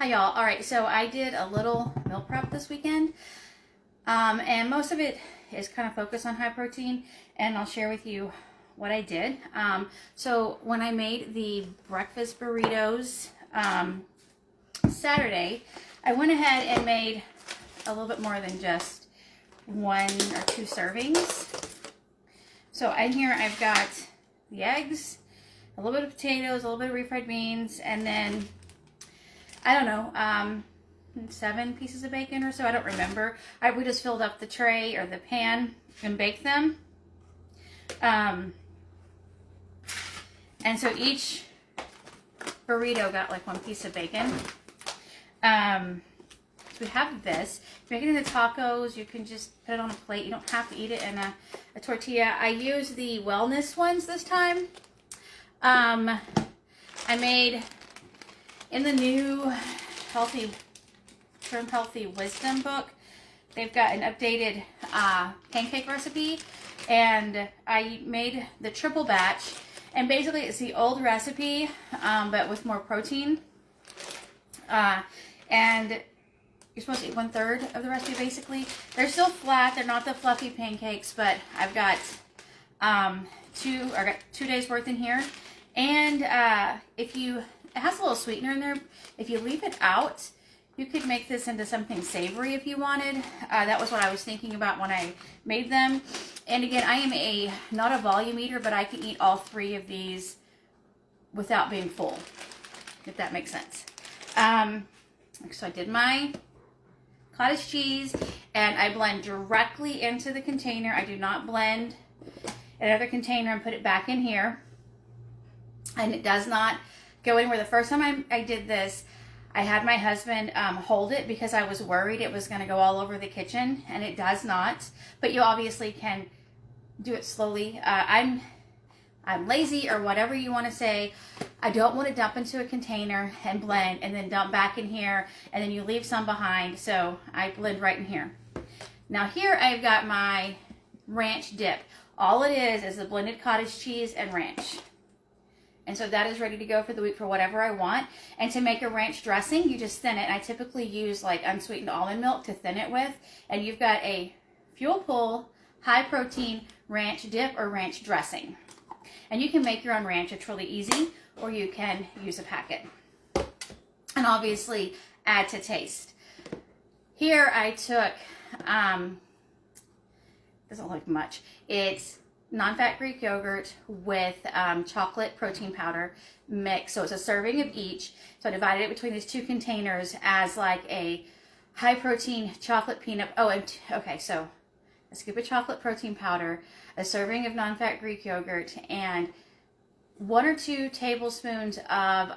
Hi y'all. All right, so I did a little meal prep this weekend, and most of it is kind of focused on high protein, and I'll share with you what I did. So when I made the breakfast burritos Saturday, I went ahead and made a little bit more than just 1 or 2 servings. So in here I've got the eggs, a little bit of potatoes, a little bit of refried beans, and then I don't know, 7 pieces of bacon or so. I don't remember. We just filled up the tray or the pan and baked them. And so each burrito got like 1 piece of bacon. So we have this. If you're making the tacos, you can just put it on a plate. You don't have to eat it in a tortilla. I used the wellness ones this time. I made in the new Shrimp Healthy Wisdom book, they've got an updated pancake recipe, and I made the triple batch, and basically it's the old recipe, but with more protein, and you're supposed to eat 1/3 of the recipe basically. They're still flat, they're not the fluffy pancakes, but I've got 2 days worth in here, and it has a little sweetener in there. If you leave it out, you could make this into something savory if you wanted. That was what I was thinking about when I made them. And again, I am not a volume eater, but I can eat all 3 of these without being full, if that makes sense. So I did my cottage cheese, and I blend directly into the container. I do not blend another container and put it back in here. And it does not go anywhere. The first time I did this, I had my husband hold it because I was worried it was going to go all over the kitchen, and it does not. But you obviously can do it slowly. I'm lazy, or whatever you want to say. I don't want to dump into a container and blend and then dump back in here, and then you leave some behind. So I blend right in here. Now here I've got my ranch dip. All it is the blended cottage cheese and ranch. And so that is ready to go for the week for whatever I want. And to make a ranch dressing, you just thin it. And I typically use like unsweetened almond milk to thin it with. And you've got a fuel pull, high protein ranch dip or ranch dressing. And you can make your own ranch. It's really easy. Or you can use a packet. And obviously add to taste. Here I took, doesn't look much. It's non-fat Greek yogurt with chocolate protein powder mix. So it's a serving of each. So I divided it between these 2 containers as like a high protein chocolate peanut. Oh, and okay, so a scoop of chocolate protein powder, a serving of non-fat Greek yogurt, and 1 or 2 tablespoons of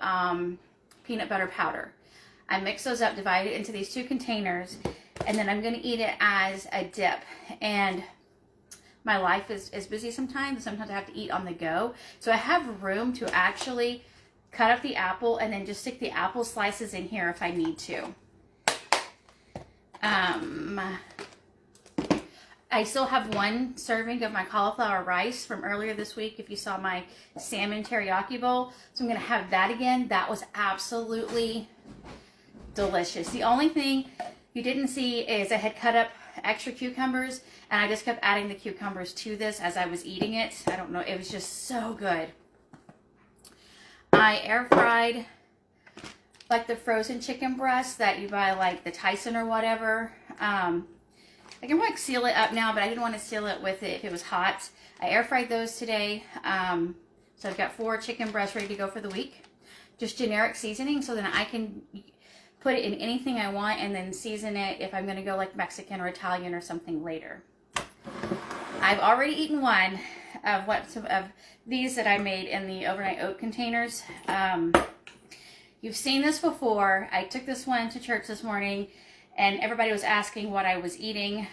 peanut butter powder. I mix those up, divide it into these 2 containers, and then I'm going to eat it as a dip. And my life is busy sometimes. Sometimes I have to eat on the go. So I have room to actually cut up the apple and then just stick the apple slices in here if I need to. I still have 1 serving of my cauliflower rice from earlier this week, if you saw my salmon teriyaki bowl. So I'm going to have that again. That was absolutely delicious. The only thing you didn't see is I had cut up extra cucumbers, and I just kept adding the cucumbers to this as I was eating it. I don't know, it was just so good. I air fried like the frozen chicken breasts that you buy like the Tyson or whatever. I can like seal it up now, but I didn't want to seal it with it if it was hot. I air fried those today. So I've got 4 chicken breasts ready to go for the week. Just generic seasoning, so then I can put it in anything I want and then season it if I'm going to go like Mexican or Italian or something later. I've already eaten 1 of these that I made in the overnight oat containers. You've seen this before. I took this one to church this morning, and everybody was asking what I was eating.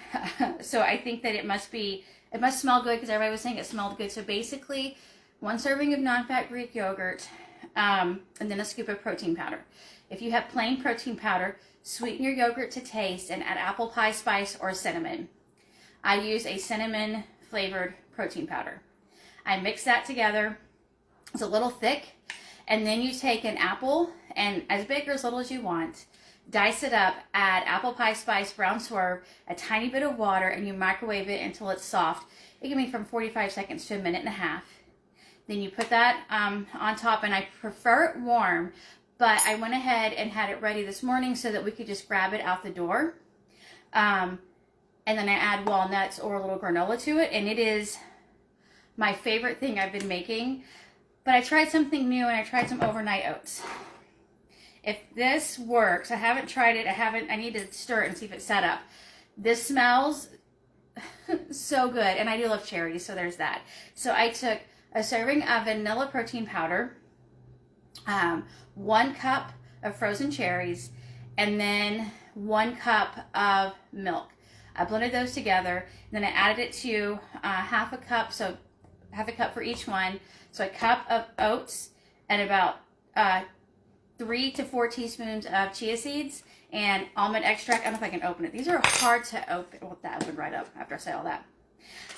So I think that it must smell good because everybody was saying it smelled good. So basically 1 serving of non-fat Greek yogurt, and then a scoop of protein powder. If you have plain protein powder, sweeten your yogurt to taste and add apple pie spice or cinnamon. I use a cinnamon flavored protein powder. I mix that together. It's a little thick. And then you take an apple and as big or as little as you want. Dice it up, add apple pie spice, brown swerve, a tiny bit of water, and you microwave it until it's soft. It can be from 45 seconds to a minute and a half. Then you put that on top, and I prefer it warm, but I went ahead and had it ready this morning so that we could just grab it out the door. And then I add walnuts or a little granola to it, and it is my favorite thing I've been making. But I tried something new, and I tried some overnight oats. If this works, I haven't tried it. I need to stir it and see if it's set up. This smells so good. And I do love cherries, so there's that. So I took a serving of vanilla protein powder, 1 cup of frozen cherries, and then 1 cup of milk. I blended those together, and then I added it to half a cup, so half a cup for each one. So a cup of oats and about 3 to 4 teaspoons of chia seeds and almond extract. I don't know if I can open it. These are hard to open. Well, that opened right up after I say all that.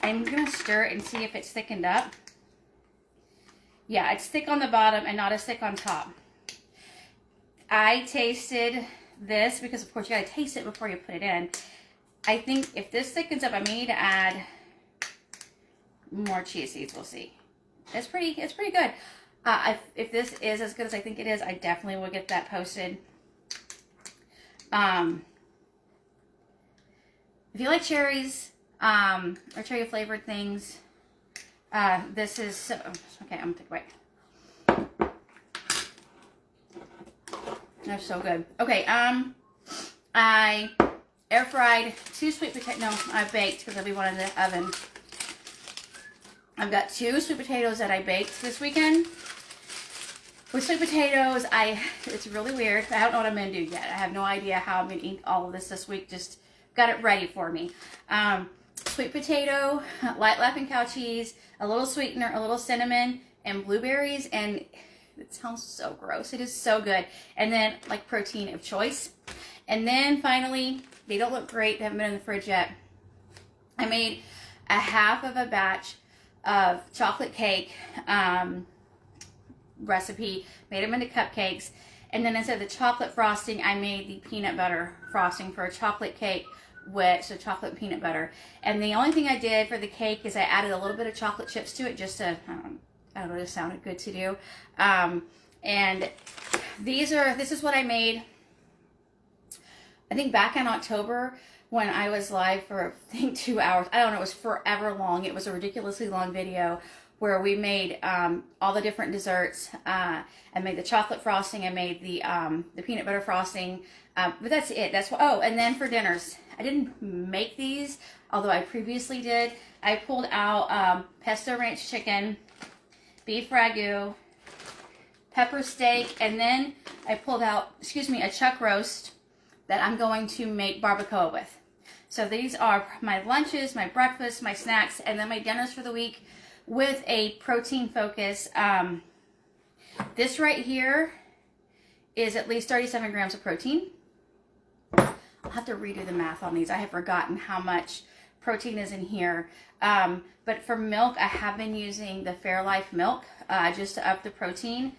I'm going to stir it and see if it's thickened up. Yeah, it's thick on the bottom and not as thick on top. I tasted this because, of course, you got to taste it before you put it in. I think if this thickens up, I may need to add more chia seeds. We'll see. It's pretty good. If this is as good as I think it is, I definitely will get that posted. If you like cherries or cherry flavored things, this is so, okay. I'm gonna take a bite. They're so good. Okay, I air fried 2 sweet potatoes. No, I baked because I'll be one in the oven. I've got 2 sweet potatoes that I baked this weekend. With sweet potatoes, it's really weird. I don't know what I'm going to do yet. I have no idea how I'm going to eat all of this week. Just got it ready for me. Sweet potato, light laughing cow cheese, a little sweetener, a little cinnamon, and blueberries. And it sounds so gross. It is so good. And then like protein of choice. And then finally, they don't look great. They haven't been in the fridge yet. I made a half of a batch of chocolate cake recipe, made them into cupcakes, and then instead of the chocolate frosting, I made the peanut butter frosting for a chocolate cake with chocolate and peanut butter. And the only thing I did for the cake is I added a little bit of chocolate chips to it, just to, I don't know, it sounded good to do. And this is what I made, I think back in October when I was live for, I think, 2 hours. I don't know, it was forever long. It was a ridiculously long video where we made all the different desserts. I made the chocolate frosting. I made the peanut butter frosting. But that's it. Oh, and then for dinners, I didn't make these, although I previously did. I pulled out pesto ranch chicken, beef ragu, pepper steak, and then I pulled out, a chuck roast that I'm going to make barbacoa with. So these are my lunches, my breakfast, my snacks, and then my dinners for the week, with a protein focus. This right here is at least 37 grams of protein. I'll have to redo the math on these. I have forgotten how much protein is in here. But for milk, I have been using the Fairlife milk just to up the protein.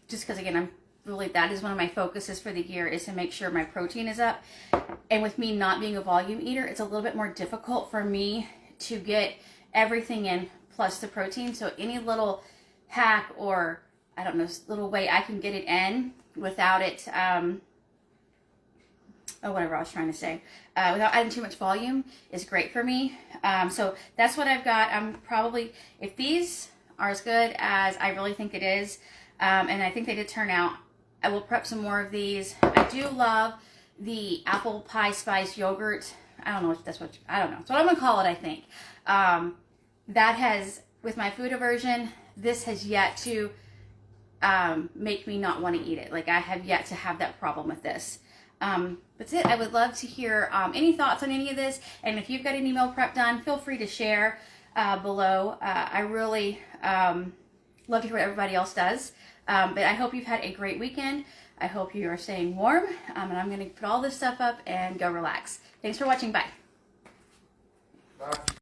Just because, again, that is one of my focuses for the year, is to make sure my protein is up. And with me not being a volume eater, it's a little bit more difficult for me to get everything in plus the protein. So any little hack or, I don't know, little way I can get it in without it, whatever I was trying to say, without adding too much volume is great for me. So that's what I've got. I'm probably, if these are as good as I really think it is, and I think they did turn out, I will prep some more of these. I do love the apple pie spice yogurt. I don't know if that's what, I don't know. That's what I'm gonna call it, I think. That has, with my food aversion, this has yet to make me not want to eat it. Like, I have yet to have that problem with this. That's it. I would love to hear any thoughts on any of this. And if you've got any meal prep done, feel free to share below. I really love to hear what everybody else does. But I hope you've had a great weekend. I hope you are staying warm. And I'm going to put all this stuff up and go relax. Thanks for watching. Bye. Bye.